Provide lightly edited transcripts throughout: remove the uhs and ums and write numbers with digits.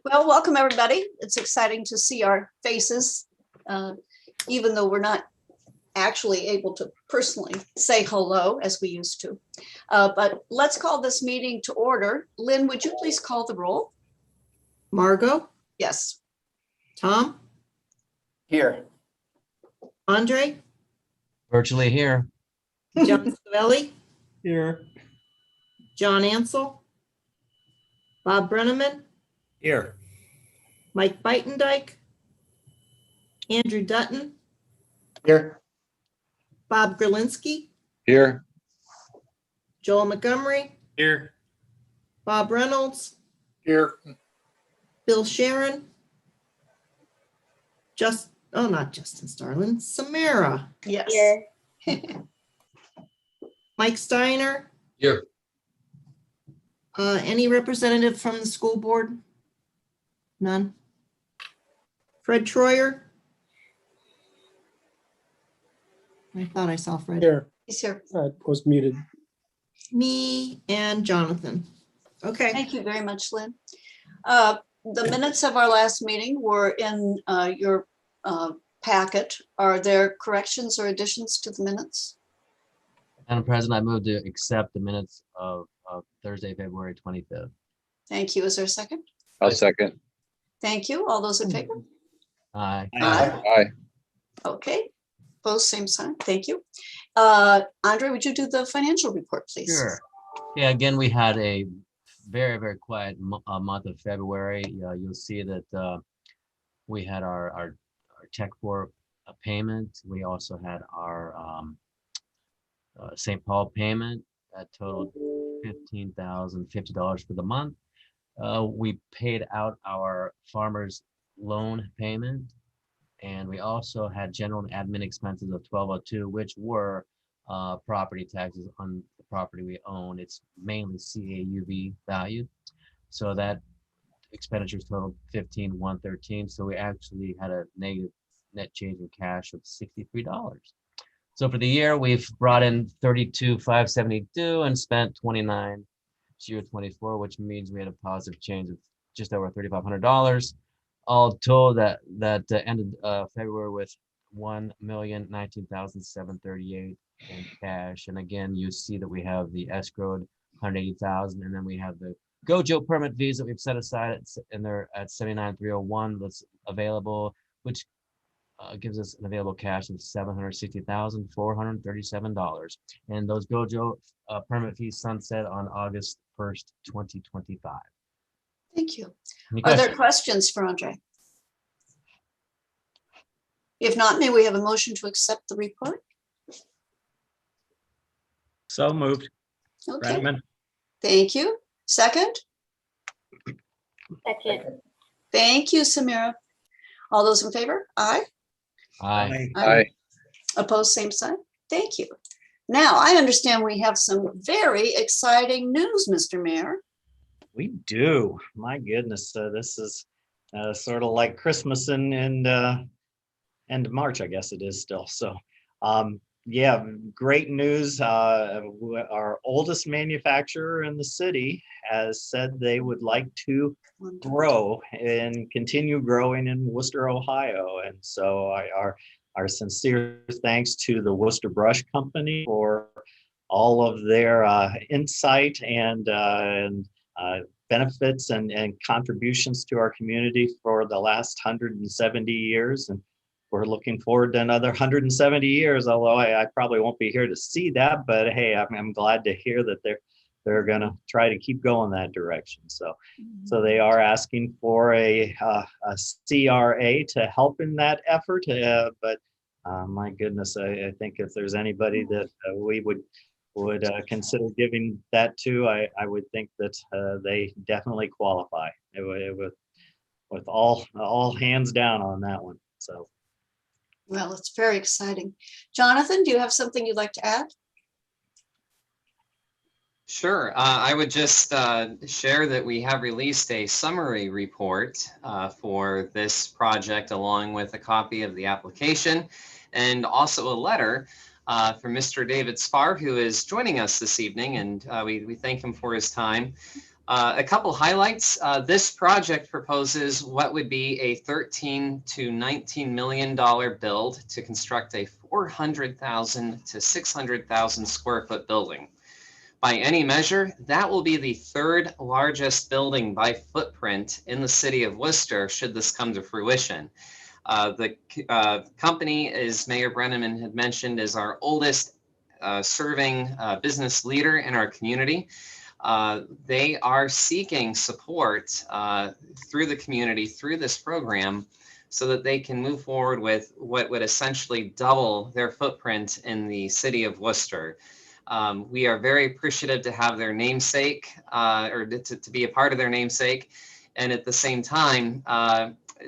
Well, welcome everybody. It's exciting to see our faces, even though we're not actually able to personally say hello as we used to. But let's call this meeting to order. Lynn, would you please call the roll? Margot, Yes. Tom, Here. Andre, Virtually here. John Savelli, Here. John Ansel, Bob Brenneman, Here. Mike Beitendijk, Andrew Dutton, Here. Bob Gerlinski, Here. Joel Montgomery, Here. Bob Reynolds, Here. Bill Sharon, not Justin Starlin, Samara, Yes. Mike Steiner. Here. Any representative from the school board? None. Fred Troyer. I thought I saw Fred. Here. He's here. I was muted. Me and Jonathan. Okay. Thank you very much, Lynn. The minutes of our last meeting were in your packet. Are there corrections or additions to the minutes? Madam President, I move to accept the minutes of Thursday, February 25th. Thank you. Is there a second? I'll second. Thank you. All those in favor? Aye. Aye. Okay. Opposed, same sign. Thank you. Andre, would you do the financial report, please? Sure. Yeah, again, we had a very, very quiet month of February. You'll see that we had our check for a payment. We also had our St. Paul payment that totaled $15,050 for the month. We paid out our farmers loan payment, and we also had general and admin expenses of $1,202, which were property taxes on the property we own. It's mainly CAUV valued, so that expenditures totaled $15,113. So we actually had a negative net change in cash of $63. So for the year, we've brought in $32,572 and spent $29,024, which means we had a positive change of just over $3,500. All told, that ended February with $1,019,738 in cash. And again, you see that we have the escrowed $180,000, and then we have the Gojo permit fees that we've set aside and they're at $79,301 that's available, which gives us an available cash of $760,437. And those Gojo permit fees sunset on August 1st, 2025. Thank you. Any Are there questions? questions for Andre? If not, may we have a motion to accept the report? So moved. Okay, Brenneman. thank you. Second? Second. Thank you, Samira. All those in favor? Aye. Aye. Aye. Opposed, same sign. Thank you. Now, I understand we have some very exciting news, Mr. Mayor. We do. My goodness, this is sort of like Christmas and end of March, I guess it is still. So, yeah, great news. Our oldest manufacturer in the city has said they would like to grow and continue growing in Wooster, Ohio. And so our sincere thanks to the Wooster Brush Company for all of their insight and benefits and contributions to our community for the last 170 years. And we're looking forward to another 170 years, although I probably won't be here to see that, but hey, I'm glad to hear that they're gonna try to keep going that direction. So they are asking for a CRA to help in that effort, but my goodness, I think if there's anybody that we would consider giving that to, I would think that they definitely qualify with all hands down on that one. So. Well, it's very exciting. Jonathan, do you have something you'd like to add? Sure. I would just share that we have released a summary report for this project, along with a copy of the application and also a letter from Mr. David Spar, who is joining us this evening, and we thank him for his time. A couple highlights. This project proposes what would be a $13 to $19 million build to construct a 400,000 to 600,000 square foot building. By any measure, that will be the third largest building by footprint in the city of Worcester, should this come to fruition. The company, as Mayor Brenneman had mentioned, is our oldest serving business leader in our community. They are seeking support through the community, through this program, so that they can move forward with what would essentially double their footprint in the city of Worcester. We are very appreciative to have their namesake, or to be a part of their namesake, and at the same time,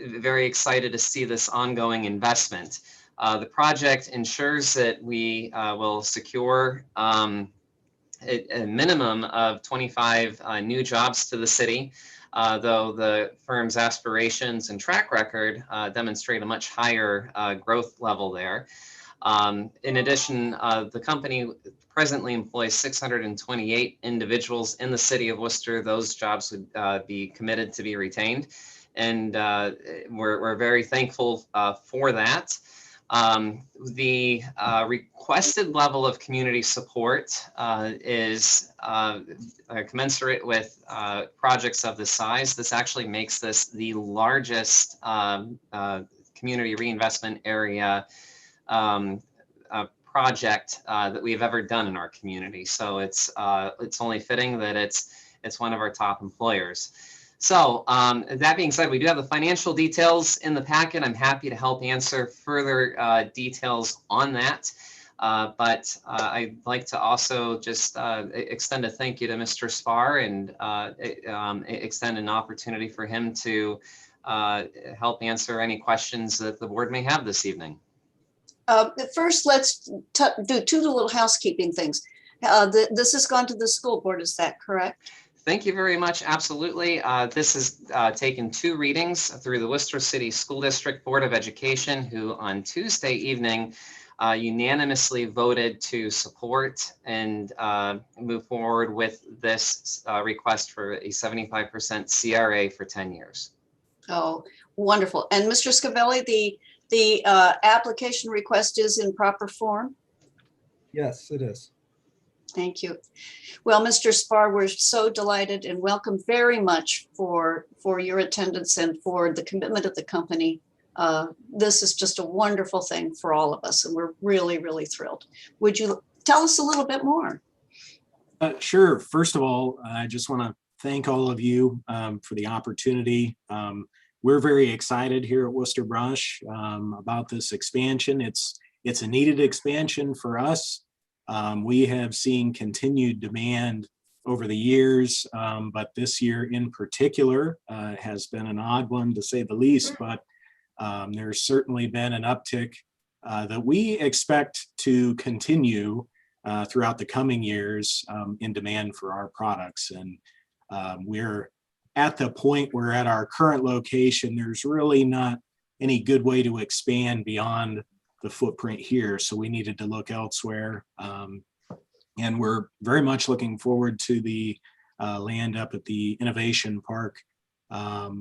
very excited to see this ongoing investment. The project ensures that we will secure a minimum of 25 new jobs to the city, though the firm's aspirations and track record demonstrate a much higher growth level there. In addition, the company presently employs 628 individuals in the city of Worcester. Those jobs would be committed to be retained, and we're very thankful for that. The requested level of community support is commensurate with projects of this size. This actually makes this the largest community reinvestment area project that we've ever done in our community. So it's only fitting that it's one of our top employers. So that being said, we do have the financial details in the packet. I'm happy to help answer further details on that. But I'd like to also just extend a thank you to Mr. Spar and extend an opportunity for him to help answer any questions that the board may have this evening. First, let's do two little housekeeping things. This has gone to the school board, is that correct? Thank you very much. Absolutely. This has taken 2 readings through the Worcester City School District Board of Education, who on Tuesday evening unanimously voted to support and move forward with this request for a 75% CRA for 10 years. Oh, wonderful. And Mr. Scavelli, the application request is in proper form? Yes, it is. Thank you. Well, Mr. Spar, we're so delighted and welcome very much for your attendance and for the commitment of the company. This is just a wonderful thing for all of us, and we're really, really thrilled. Would you tell us a little bit more? Sure. First of all, I just want to thank all of you for the opportunity. We're very excited here at Wooster Brush about this expansion. It's a needed expansion for us. We have seen continued demand over the years, but this year in particular has been an odd one to say the least, but there's certainly been an uptick that we expect to continue throughout the coming years in demand for our products. And we're at the point where at our current location, there's really not any good way to expand beyond the footprint here. So we needed to look elsewhere. And we're very much looking forward to the land up at the Innovation Park.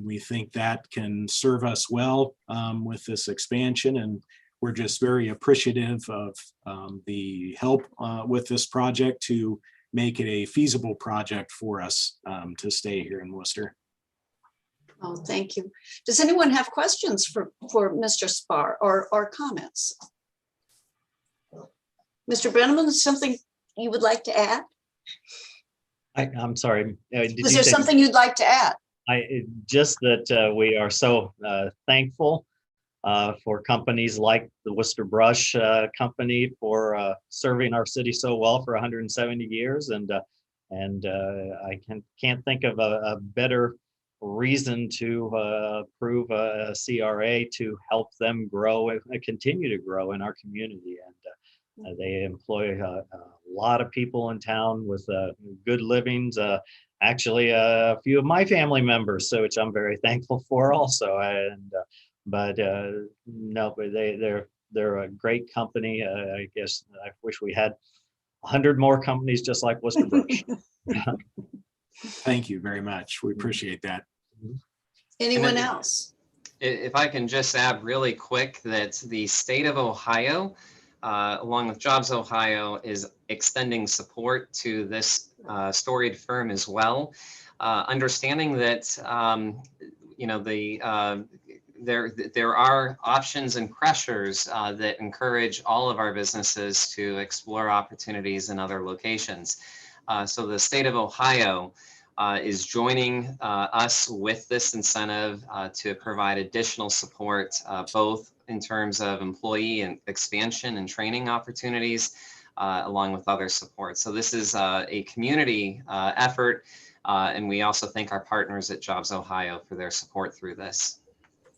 We think that can serve us well with this expansion, and we're just very appreciative of the help with this project to make it a feasible project for us to stay here in Worcester. Oh, thank you. Does anyone have questions for Mr. Spar or comments? Mr. Brenneman, is something you would like to add? I'm sorry. Is there something you'd like to add? Just that we are so thankful for companies like the Wooster Brush Company for serving our city so well for 170 years, and I can't think of a better reason to approve a CRA to help them grow and continue to grow in our community. And they employ a lot of people in town with good livings. Actually, a few of my family members, so which I'm very thankful for also. But they're a great company. I guess I wish we had 100 more companies just like Wooster Brush. Thank you very much. We appreciate that. Anyone then- else? If I can just add really quick that the state of Ohio, along with Jobs Ohio, is extending support to this storied firm as well. Understanding that, there are options and pressures that encourage all of our businesses to explore opportunities in other locations. So the state of Ohio is joining us with this incentive to provide additional support, both in terms of employee and expansion and training opportunities, along with other support. So this is a community effort, and we also thank our partners at Jobs Ohio for their support through this.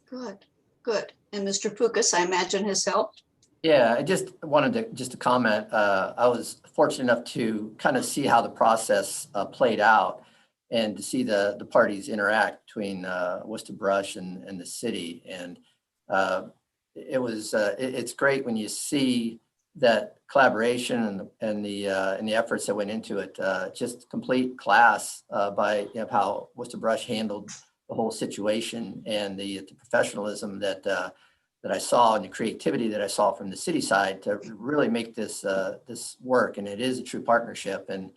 Good, good. And Mr. Pukas, I imagine, has helped. Yeah, I just wanted to comment. I was fortunate enough to kind of see how the process played out and to see the parties interact between Wooster Brush and the city. And it's great when you see that collaboration and the efforts that went into it. Just complete class by how Wooster Brush handled the whole situation, and the professionalism that I saw and the creativity that I saw from the city side to really make this work. And it is a true partnership. And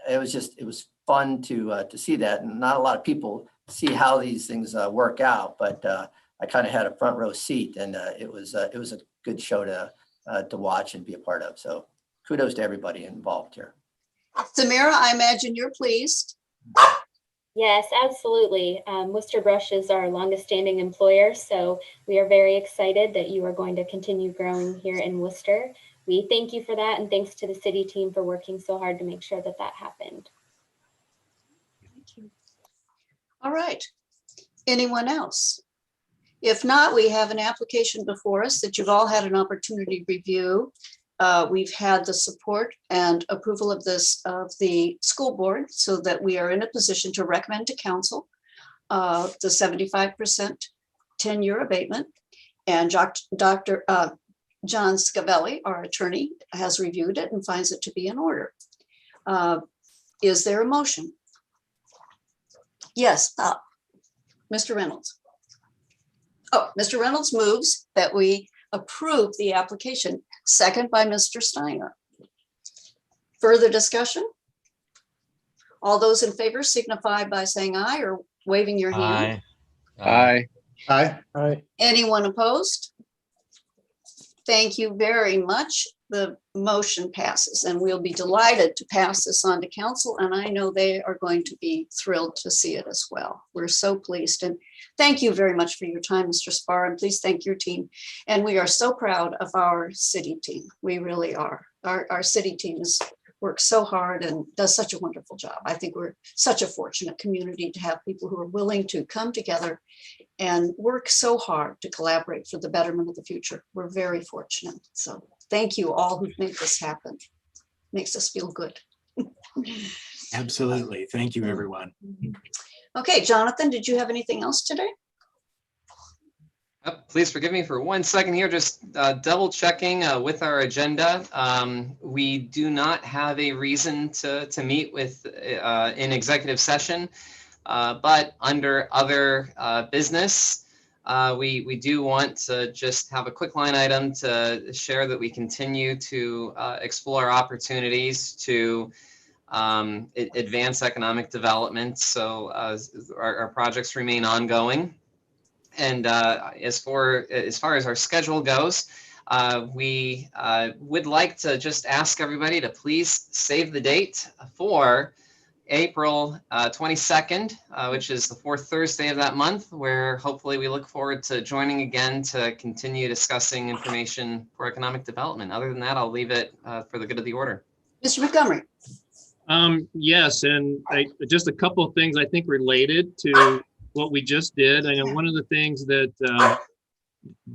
it was fun to see that. And not a lot of people see how these things work out, but I kind of had a front row seat, and it was a good show to watch and be a part of. So kudos to everybody involved here. Samira, I imagine you're pleased. Yes, absolutely. Wooster Brush is our longest standing employer, so we are very excited that you are going to continue growing here in Wooster. We thank you for that, and thanks to the city team for working so hard to make sure that that happened. Thank you. All right. Anyone else? If not, we have an application before us that you've all had an opportunity to review. We've had the support and approval of the school board, so that we are in a position to recommend to council the 75% 10-year abatement. And Dr. John Scavelli, our attorney, has reviewed it and finds it to be in order. Is there a motion? Yes, Mr. Reynolds. Oh, Mr. Reynolds moves that we approve the application. Second by Mr. Steiner. Further discussion? All those in favor signify by saying aye or waving your hand. Aye. Aye. Anyone opposed? Thank you very much. The motion passes, and we'll be delighted to pass this on to council. And I know they are going to be thrilled to see it as well. We're so pleased. And thank you very much for your time, Mr. Spar, and please thank your team. And we are so proud of our city team. We really are. Our city team works so hard and does such a wonderful job. I think we're such a fortunate community to have people who are willing to come together and work so hard to collaborate for the betterment of the future. We're very fortunate. So thank you all who've made this happen. Makes us feel good. Absolutely. Thank you, everyone. Okay, Jonathan, did you have anything else today? Please forgive me for 1 second here, just double checking with our agenda. We do not have a reason to meet with in executive session, but under other business, we do want to just have a quick line item to share that we continue to explore opportunities to advance economic development. So our projects remain ongoing. And as far as our schedule goes, we would like to just ask everybody to please save the date for April 22nd, which is the fourth Thursday of that month, where hopefully we look forward to joining again to continue discussing information for economic development. Other than that, I'll leave it for the good of the order. Mr. Montgomery. Yes, and just a couple of things I think related to what we just did. I know one of the things that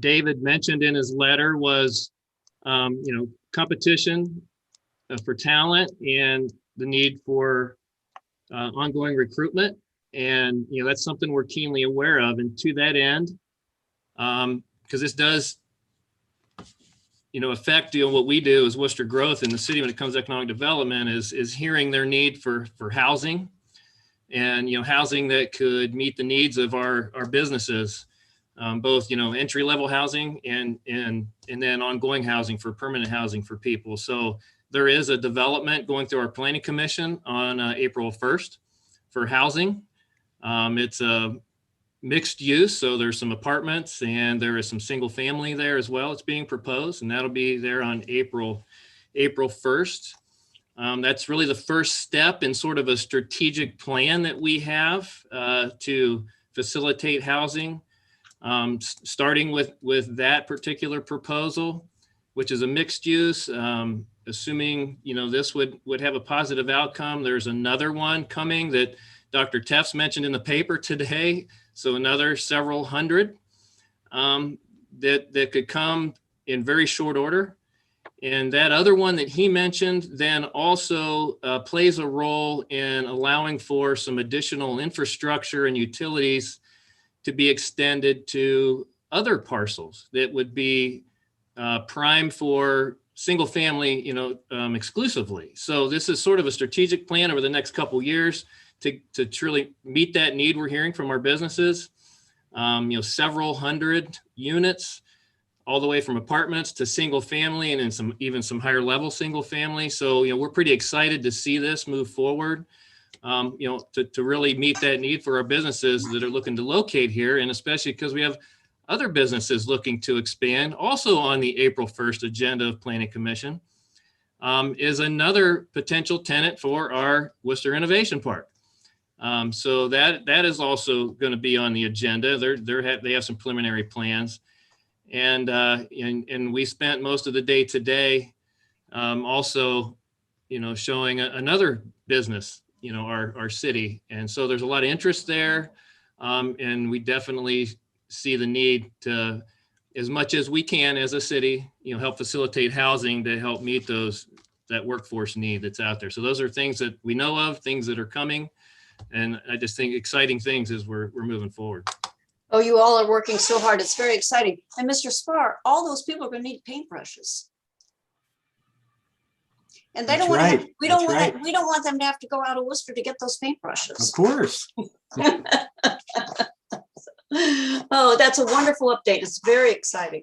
David mentioned in his letter was, competition for talent and the need for ongoing recruitment. And, that's something we're keenly aware of. And to that end, because this does affect, what we do as Worcester Growth in the city when it comes to economic development is hearing their need for housing and, housing that could meet the needs of our businesses, both, entry level housing and then ongoing housing for permanent housing for people. So there is a development going through our planning commission on April 1st for housing. It's a mixed use, so there's some apartments and there is some single family there as well. It's being proposed, and that'll be there on April 1st. That's really the first step in sort of a strategic plan that we have to facilitate housing, starting with that particular proposal, which is a mixed use. Assuming this would have a positive outcome, there's another one coming that Dr. Tefts mentioned in the paper today. So another several hundred that could come in very short order. And that other one that he mentioned then also plays a role in allowing for some additional infrastructure and utilities to be extended to other parcels that would be prime for single family, exclusively. So this is sort of a strategic plan over the next couple of years to truly meet that need we're hearing from our businesses. Several hundred units, all the way from apartments to single family, and then even some higher level single family. So we're pretty excited to see this move forward. To really meet that need for our businesses that are looking to locate here, and especially because we have other businesses looking to expand. Also on the April 1st agenda of Planning Commission is another potential tenant for our Wooster Innovation Park. So that is also going to be on the agenda. They have some preliminary plans, and we spent most of the day today also, showing another business, our city, and so there's a lot of interest there, and we definitely see the need to, as much as we can as a city, help facilitate housing to help meet that workforce need that's out there. So those are things that we know of, things that are coming. And I just think exciting things as we're moving forward. Oh, you all are working so hard. It's very exciting. And Mr. Spar, all those people are going to need paintbrushes. And they That's don't want right. to we That's don't want right. we don't want them to have to go out of Worcester to get those paintbrushes. Of course. Oh, that's a wonderful update. It's very exciting.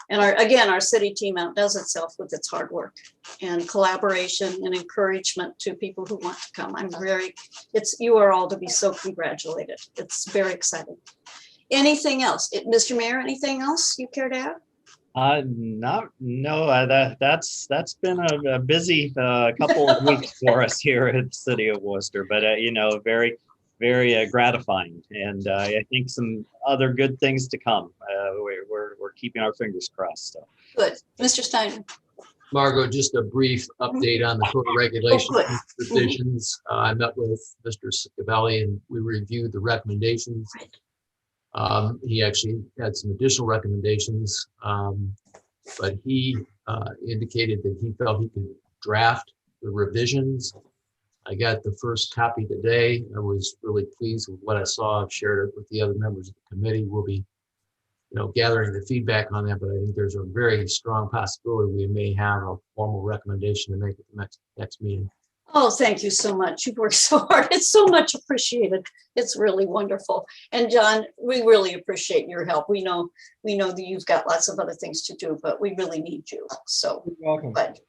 And our city team outdoes itself with its hard work and collaboration and encouragement to people who want to come. You are all to be so congratulated. It's very exciting. Anything else? Mr. Mayor, anything else you care to add? That's been a busy couple of weeks for us here at the city of Worcester, but very, very gratifying, and I think some other good things to come. We're keeping our fingers crossed. So. Good. Mr. Steiner. Margot, just a brief update on the code of regulation good. revisions. I met with Mr. Scavelli and we reviewed the recommendations. He actually had some additional recommendations, but he indicated that he felt he could draft the revisions. I got the first copy today. I was really pleased with what I saw. I've shared it with the other members of the committee. We'll be gathering the feedback on that, but I think there's a very strong possibility we may have a formal recommendation to make at the next meeting. Oh, thank you so much. You've worked so hard. It's so much appreciated. It's really wonderful. And John, we really appreciate your help. We know that you've got lots of other things to do, but we really need you. So You're welcome. but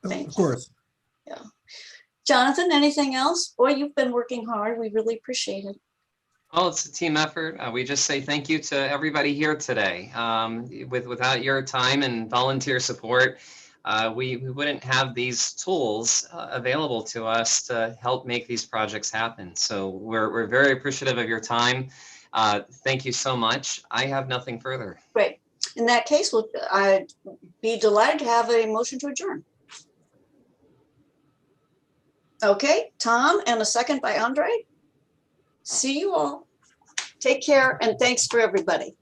thank Of course. you. Yeah. Jonathan, anything else? Boy, you've been working hard. We really appreciate it. Well, it's a team effort. We just say thank you to everybody here today. Without your time and volunteer support, we wouldn't have these tools available to us to help make these projects happen. So we're very appreciative of your time. Thank you so much. I have nothing further. Great. In that case, I'd be delighted to have a motion to adjourn. Okay, Tom, and a second by Andre. See you all. Take care, and thanks for everybody.